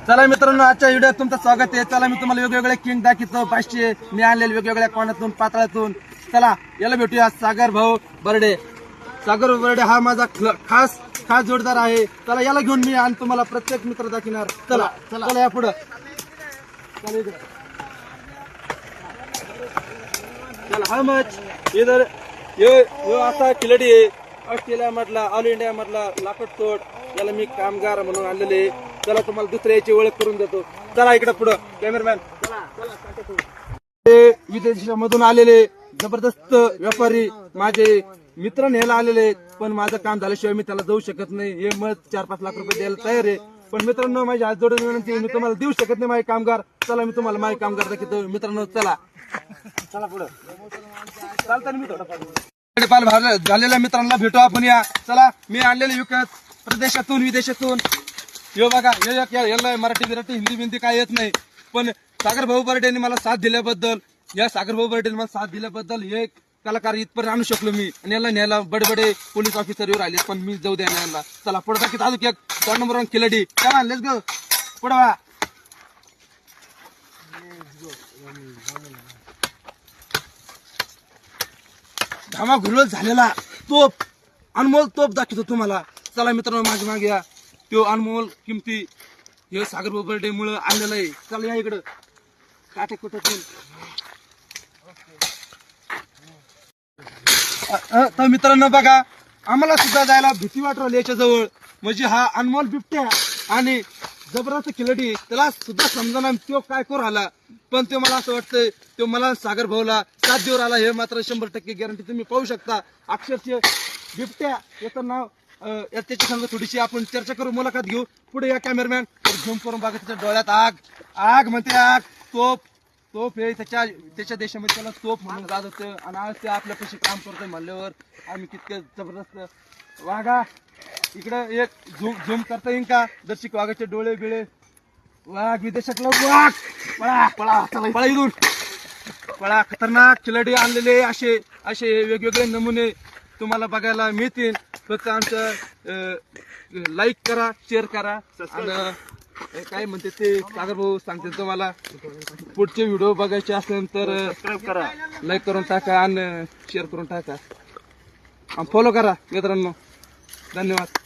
चला मित्रांनो, आजच्या व्हिडिओत तुमचं स्वागत आहे. चला मी तुम्हाला वेगवेगळे किंग दाखवतो. 500 मी आणलेले वेगवेगळ्या कोणातून पातळातून. चला याला भेटूया सागर भाऊ बर्डे. सागर भाऊ बर्डे हा माझा खास जोडदार आहे. चला याला घेऊन मी आणि तुम्हाला प्रत्येक मित्र दाखवणार. चला चला या पुढं. चला हा मच इधर यो असा खिलाडी आहे. ऑस्ट्रेलिया मधला, ऑल इंडिया मधला लाकड तोड. याला मी कामगार म्हणून आणलेले. चला तुम्हाला दुसऱ्याची ओळख करून देतो. चला इकडे पुढं कॅमेरामॅन. विदेशामधून आलेले जबरदस्त व्यापारी माझे मित्र न्यायला आलेले, पण माझं काम झाल्याशिवाय मी त्याला जाऊ शकत नाही. हे मत 4-5 लाख रुपये द्यायला तयार आहे, पण मित्रांनो माझी हात जोडून विनंती, मी तुम्हाला देऊ शकत नाही माझे कामगार. चला मी तुम्हाला माझे कामगार दाखवतो मित्रांनो. चला पुढं चालताना मी थोडं झालेल्या मित्रांना भेटू आपण. या चला मी आणलेले विकत प्रदेशातून विदेशातून. यो बघा याला मराठी हिंदी काय येत नाही, पण सागर भाऊ बर्डेने मला साथ दिल्याबद्दल, या सागर भाऊ बर्डेने मला साथ दिल्याबद्दल हे कलाकार इथपर्यंत आणू शकलो मी. आणि याला न्यायला बडे पोलीस ऑफिसर येऊ राहिले, पण मी जाऊ द्या न्यायला. चला पुढे दाखवत अजून एक 4 नंबर खिलाडी. काय आणलेच ग पुढे वा. घामाघुलत झालेला तोप, अनमोल तोप दाखवतो तुम्हाला. चला मित्रांनो माझ्या मागे या. तो अनमोल किमती हे सागर भाऊ बर्डे मुळे आणलेला आहे. चला या इकडं काटे कुठं. तर मित्रांनो बघा, आम्हाला सुद्धा जायला भीती वाटत राहिली याच्या जवळ. म्हणजे हा अनमोल बिबट्या आणि जबरदस्त खिलाडी, त्याला सुद्धा समजा तो काय करू राहिला, पण ते मला असं वाटतंय तो मला सागर भाऊला साथ देऊ राहिला. हे मात्र 100% गॅरंटी. तुम्ही पाहू शकता अक्षरशः बिबट्या याचं नाव. त्याच्या संग थोडीशी आपण चर्चा करू, मुलाखत घेऊ. पुढे या कॅमेरामॅन. झूम करून बघा, त्याच्या डोळ्यात आग म्हणते आग. तोप हे त्याच्या देशामध्ये त्याला तोप म्हणून जात होतं, आणि आज ते आपल्यापाशी काम करतोय म्हणल्यावर आम्ही कितके जबरदस्त. वाघा इकडं एक झूम करता येईल का? दर्शक वाघाचे डोळे बिळे. वाघ विदेशातला वाघ. पळा इथून पळा. खतरनाक खिलाडी आणलेले असे वेगवेगळे नमुने तुम्हाला बघायला मिळतील. फक्त आमचं लाईक करा, शेअर करा, आणि काय म्हणते ते सागर भाऊ सांगते तुम्हाला. पुढचे व्हिडिओ बघायचे असेल तर सबस्क्राईब करा, लाईक करून टाका आणि शेअर करून टाका, आणि फॉलो करा मित्रांनो. धन्यवाद.